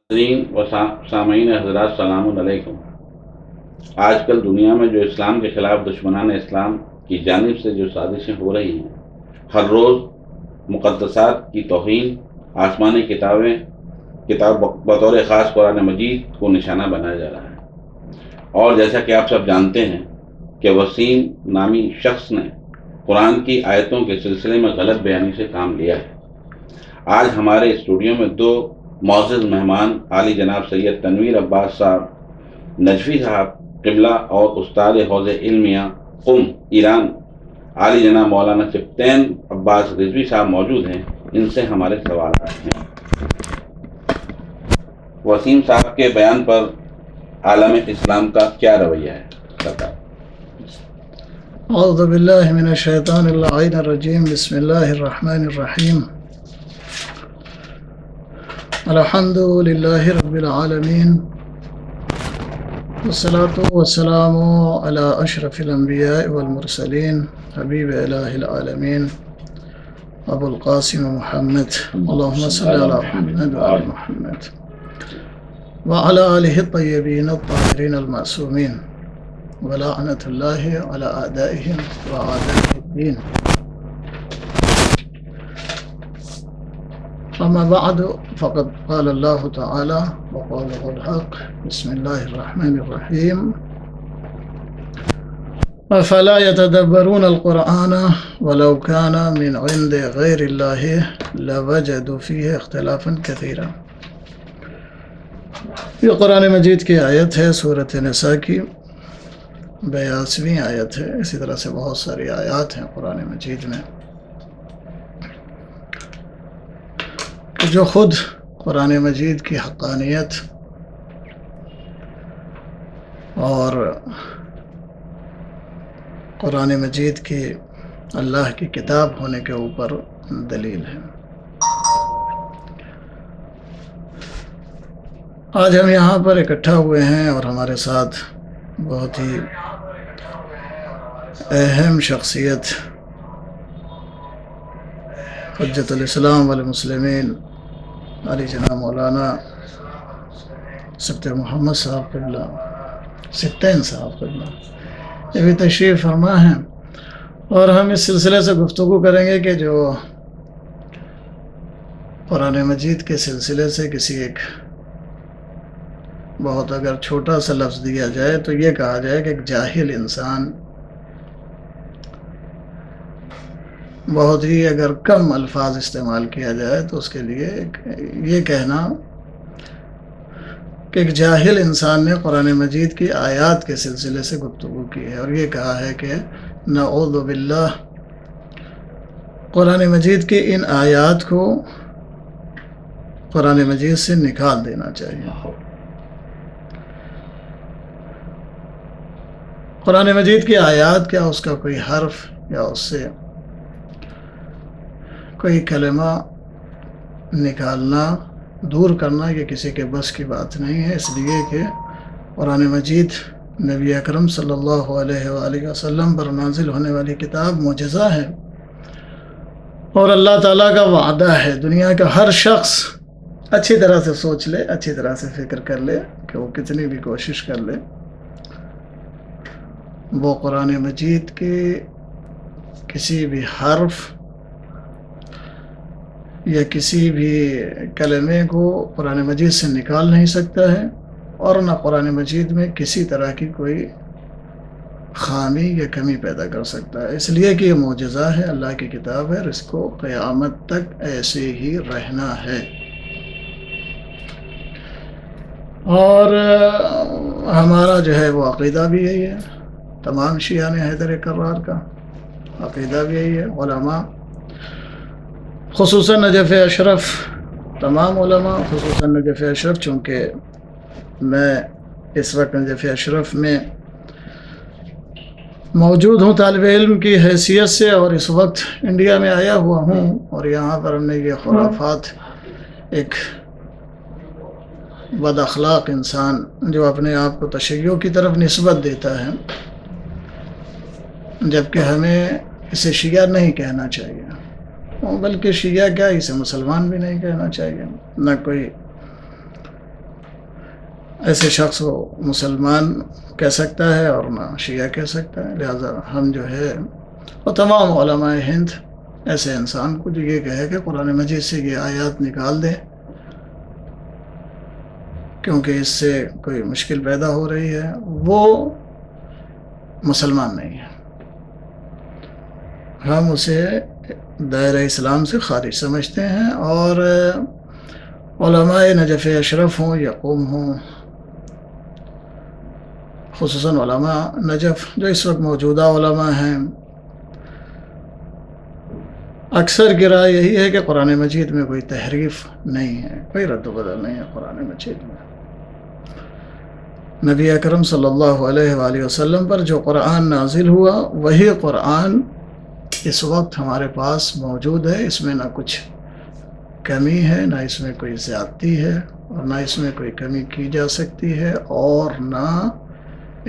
ناظرین و سامعین حضرات، السلام علیکم۔ آج کل دنیا میں جو اسلام کے خلاف دشمنان اسلام کی جانب سے جو سازشیں ہو رہی ہیں، ہر روز مقدسات کی توہین، آسمانی کتاب بطور خاص قرآن مجید کو نشانہ بنایا جا رہا ہے۔ اور جیسا کہ آپ سب جانتے ہیں کہ وسیم نامی شخص نے قرآن کی آیتوں کے سلسلے میں غلط بیانی سے کام لیا ہے۔ آج ہمارے اسٹوڈیو میں دو معزز مہمان عالی جناب سید تنویر عباس صاحب نجفی صاحب قبلہ اور استاد حوزہ علمیہ قم ایران عالی جناب مولانا سبطین عباس رضوی صاحب موجود ہیں۔ ان سے ہمارے سوالات ہیں۔ وسیم صاحب کے بیان پر عالم اسلام کا کیا رویہ ہے؟ اعوذ باللہ من الشیطان اللعین الرجیم، بسم اللہ الرحمن الرحیم، الحمد للہ رب العالمین، والصلاة والسلام علی اشرف الانبیاء والمرسلین، حبیب الہ العالمین ابو القاسم محمد، اللہم صلی علی محمد وعلی محمد وعلی آلہ الطیبین الطاہرین المعصومین، ولعنت اللہ علی اعدائہم واعداء الدین۔ اما بعد فقد قال اللہ تعالی وقوله الحق، بسم اللہ الرحمن الرحیم، افلا يتدبرون القرآن ولو كان من عند غیر اللہ لوجدوا فیہ اختلافا کثیرا۔ یہ قرآن مجید کی آیت ہے، سورۃ نساء کی 82ویں آیت ہے۔ اسی طرح سے بہت ساری آیات ہیں قرآن مجید میں جو خود قرآن مجید کی حقانیت اور قرآن مجید کی اللہ کی کتاب ہونے کے اوپر دلیل ہے۔ آج ہم یہاں پر اکٹھا ہوئے ہیں اور ہمارے ساتھ بہت ہی اہم شخصیت حجت الاسلام والمسلمین علی جناب مولانا سبطین محمد صاحب قبلہ، سبطین صاحب قبلہ، یہ بھی تشریف فرما ہیں، اور ہم اس سلسلے سے گفتگو کریں گے کہ جو قرآن مجید کے سلسلے سے کسی ایک بہت اگر چھوٹا سا لفظ دیا جائے تو یہ کہا جائے کہ ایک جاہل انسان بہت ہی اگر کم الفاظ استعمال کیا جائے تو اس کے لیے یہ کہنا کہ ایک جاہل انسان نے قرآن مجید کی آیات کے سلسلے سے گفتگو کی ہے اور یہ کہا ہے کہ نعوذ باللہ، قرآن مجید کی ان آیات کو قرآن مجید سے نکال دینا چاہیے۔ قرآن مجید کی آیات کیا اس کا کوئی حرف یا اس سے کوئی کلمہ نکالنا، دور کرنا، یہ کسی کے بس کی بات نہیں ہے، اس لیے کہ قرآن مجید نبی اکرم صلی اللہ علیہ وآلہ وسلم پر نازل ہونے والی کتاب معجزہ ہے، اور اللہ تعالیٰ کا وعدہ ہے دنیا کا ہر شخص اچھی طرح سے سوچ لے، اچھی طرح سے فکر کر لے کہ وہ کتنی بھی کوشش کر لے، وہ قرآن مجید کے کسی بھی حرف یا کسی بھی کلمے کو قرآن مجید سے نکال نہیں سکتا ہے، اور نہ قرآن مجید میں کسی طرح کی کوئی خامی یا کمی پیدا کر سکتا ہے، اس لیے کہ یہ معجزہ ہے، اللہ کی کتاب ہے، اور اس کو قیامت تک ایسے ہی رہنا ہے۔ اور ہمارا جو ہے وہ عقیدہ بھی یہی ہے، تمام شیعان حیدر کرار کا عقیدہ بھی یہی ہے، علماء خصوصاً نجف اشرف، تمام علماء خصوصاً نجف اشرف، چونکہ میں اس وقت نجف اشرف میں موجود ہوں طالب علم کی حیثیت سے، اور اس وقت انڈیا میں آیا ہوا ہوں، اور یہاں پر ہم نے یہ خرافات، ایک بد اخلاق انسان جو اپنے آپ کو تشیع کی طرف نسبت دیتا ہے، جبکہ ہمیں اسے شیعہ نہیں کہنا چاہیے، بلکہ شیعہ کیا، اسے مسلمان بھی نہیں کہنا چاہیے، نہ کوئی ایسے شخص کو مسلمان کہہ سکتا ہے اور نہ شیعہ کہہ سکتا ہے. لہٰذا ہم جو ہے اور تمام علماء ہند ایسے انسان کو جو یہ کہے کہ قرآن مجید سے یہ آیات نکال دیں کیونکہ اس سے کوئی مشکل پیدا ہو رہی ہے، وہ مسلمان نہیں ہے. ہم اسے دائرہ اسلام سے خارج سمجھتے ہیں. اور علماء نجف اشرف ہوں یا قوم ہوں، خصوصاً علماء نجف جو اس وقت موجودہ علماء ہیں، اکثر کی رائے یہی ہے کہ قرآن مجید میں کوئی تحریف نہیں ہے، کوئی رد و بدل نہیں ہے قرآن مجید میں. نبی اکرم صلی اللہ علیہ وآلہ وسلم پر جو قرآن نازل ہوا وہی قرآن اس وقت ہمارے پاس موجود ہے. اس میں نہ کچھ کمی ہے، نہ اس میں کوئی زیادتی ہے، اور نہ اس میں کوئی کمی کی جا سکتی ہے، اور نہ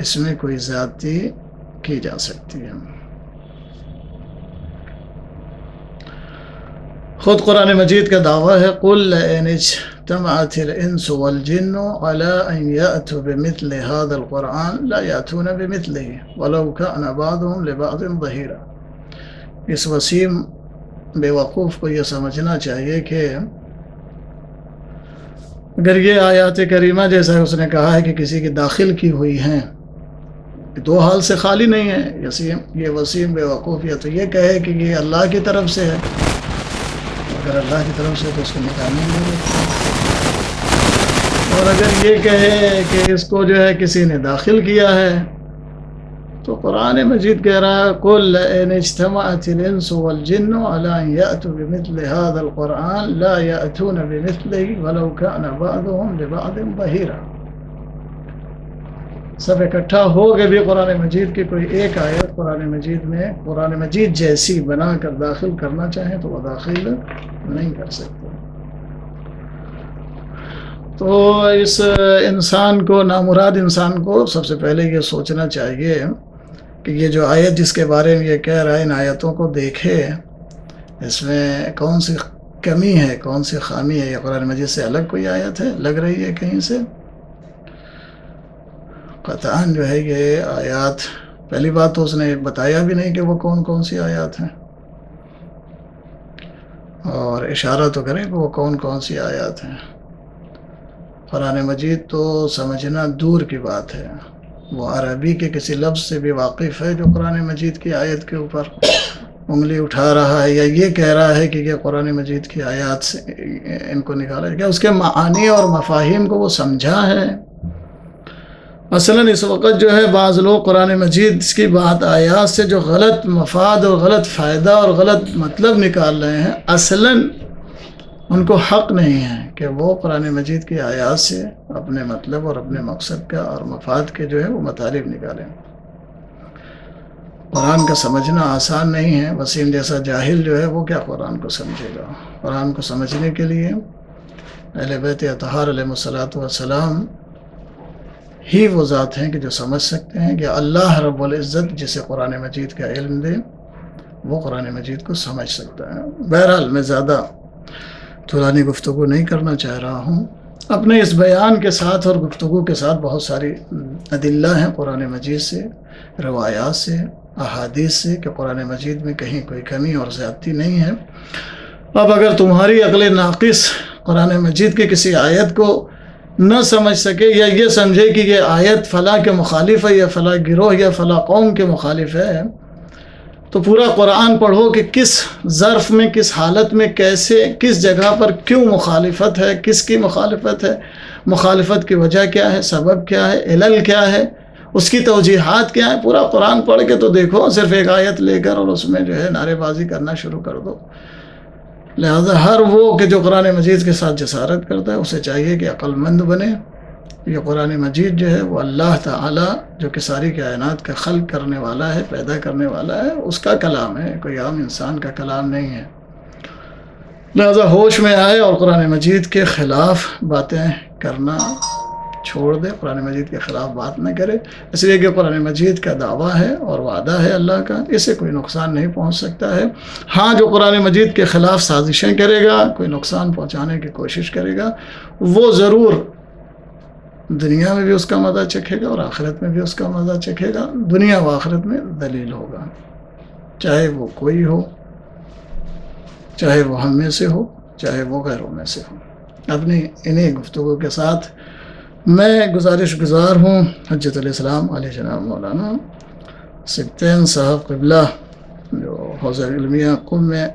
اس میں کوئی زیادتی کی جا سکتی ہے. خود قرآن مجید کا دعویٰ ہے قُلْ لَئِنِ اجْتَمَعَتِ الْإِنسُ وَالْجِنُّ عَلَىٰ أَن يَأْتُوا بِمِثْلِ هَٰذَا الْقُرْآنِ لَا يَأْتُونَ بِمِثْلِهِ وَلَوْ كَانَ بَعْضُهُمْ لِبَعْضٍ ظَهِيرًا. اس وسیم بے وقوف کو یہ سمجھنا چاہیے کہ اگر یہ آیات کریمہ جیسا اس نے کہا ہے کہ کسی کی داخل کی ہوئی ہیں، دو حال سے خالی نہیں ہے. یہ وسیم بے وقوف یا تو یہ کہے کہ یہ اللہ کی طرف سے ہے، اگر اللہ کی طرف سے تو اس کو نکالنے نہیں ہوتا، اور اگر یہ کہے کہ اس کو جو ہے کسی نے داخل کیا ہے تو قرآن مجید کہہ رہا ہے قُلْ لَئِنِ اجْتَمَعَتِ الْإِنسُ وَالْجِنُّ عَلَىٰ أَن يَأْتُوا بِمِثْلِ هَٰذَا الْقُرْآنِ لَا يَأْتُونَ بِمِثْلِهِ وَلَوْ كَانَ بَعْضُهُمْ لِبَعْضٍ ظَهِيرًا. سب اکٹھا ہو کے بھی قرآن مجید کی کوئی ایک آیت قرآن مجید میں قرآن مجید جیسی بنا کر داخل کرنا چاہیں تو وہ داخل نہیں کر سکتے. تو اس انسان کو، نامراد انسان کو، سب سے پہلے یہ سوچنا چاہیے کہ یہ جو آیت جس کے بارے میں یہ کہہ رہا ہے، ان آیتوں کو دیکھے اس میں کون سی کمی ہے، کون سی خامی ہے. یہ قرآن مجید سے الگ کوئی آیت ہے، لگ رہی ہے کہیں سے؟ قطعاً جو ہے یہ آیات، پہلی بات تو اس نے بتایا بھی نہیں کہ وہ کون کون سی آیات ہیں، اور اشارہ تو کریں کہ وہ کون کون سی آیات ہیں. قرآن مجید تو سمجھنا دور کی بات ہے. وہ عربی کے کسی لفظ سے بھی واقف ہے جو قرآن مجید کی آیت کے اوپر انگلی اٹھا رہا ہے یا یہ کہہ رہا ہے کہ یہ قرآن مجید کی آیات سے ان کو نکالا ہے، کیا اس کے معانی اور مفاہیم کو وہ سمجھا ہے؟ مثلاً اس وقت جو ہے بعض لوگ قرآن مجید کی بات آیات سے جو غلط مفاد اور غلط فائدہ اور غلط مطلب نکال رہے ہیں، اصلاً ان کو حق نہیں ہے کہ وہ قرآن مجید کی آیات سے اپنے مطلب اور اپنے مقصد کا اور مفاد کے جو ہے وہ مطالب نکالیں. قرآن کا سمجھنا آسان نہیں ہے. وسیم جیسا جاہل جو ہے وہ کیا قرآن کو سمجھے گا؟ قرآن کو سمجھنے کے لیے اہل بیت اطہار علیہ الصلوۃ والسلام ہی وہ ذات ہیں کہ جو سمجھ سکتے ہیں کہ اللہ رب العزت جسے قرآن مجید کا علم دے وہ قرآن مجید کو سمجھ سکتا ہے. بہرحال میں زیادہ طولانی گفتگو نہیں کرنا چاہ رہا ہوں. اپنے اس بیان کے ساتھ اور گفتگو کے ساتھ بہت ساری ادلہ ہیں قرآن مجید سے، روایات سے، احادیث سے کہ قرآن مجید میں کہیں کوئی کمی اور زیادتی نہیں ہے. اب اگر تمہاری عقل ناقص قرآن مجید کے کسی آیت کو نہ سمجھ سکے یا یہ سمجھے کہ یہ آیت فلاں کے مخالف ہے یا فلاں گروہ یا فلاں قوم کے مخالف ہے، تو پورا قرآن پڑھو کہ کس ظرف میں، کس حالت میں، کیسے، کس جگہ پر کیوں مخالفت ہے، کس کی مخالفت ہے، مخالفت کی وجہ کیا ہے، سبب کیا ہے، علل کیا ہے، اس کی توجیحات کیا ہے. پورا قرآن پڑھ کے تو دیکھو، صرف ایک آیت لے کر اور اس میں جو ہے نعرے بازی کرنا شروع کر دو. لہذا ہر وہ کہ جو قرآن مجید کے ساتھ جسارت کرتا ہے اسے چاہیے کہ عقل مند بنے. یہ قرآن مجید جو ہے وہ اللہ تعالیٰ جو کہ ساری کائنات کا خلق کرنے والا ہے، پیدا کرنے والا ہے، اس کا کلام ہے، کوئی عام انسان کا کلام نہیں ہے. لہذا ہوش میں آئے اور قرآن مجید کے خلاف باتیں کرنا چھوڑ دے، قرآن مجید کے خلاف بات نہ کرے، اس لیے کہ قرآن مجید کا دعویٰ ہے اور وعدہ ہے اللہ کا، اسے کوئی نقصان نہیں پہنچ سکتا ہے. ہاں جو قرآن مجید کے خلاف سازشیں کرے گا، کوئی نقصان پہنچانے کی کوشش کرے گا، وہ ضرور دنیا میں بھی اس کا مزہ چکھے گا اور آخرت میں بھی اس کا مزہ چکھے گا. دنیا و آخرت میں ذلیل ہوگا، چاہے وہ کوئی ہو، چاہے وہ ہم میں سے ہو، چاہے وہ غیروں میں سے ہو. اپنی انہی گفتگو کے ساتھ میں گزارش گزار ہوں حجت الاسلام علیہ جناب مولانا سبطین صاحب قبلہ، جو حوزہ علمیہ قم میں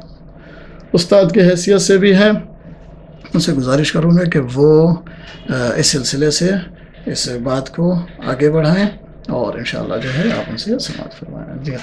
استاد کی حیثیت سے بھی ہیں، ان سے گزارش کروں گا کہ وہ اس سلسلے سے اس بات کو آگے بڑھائیں اور انشاءاللہ جو ہے آپ ان سے سماعت فرمائیں. جی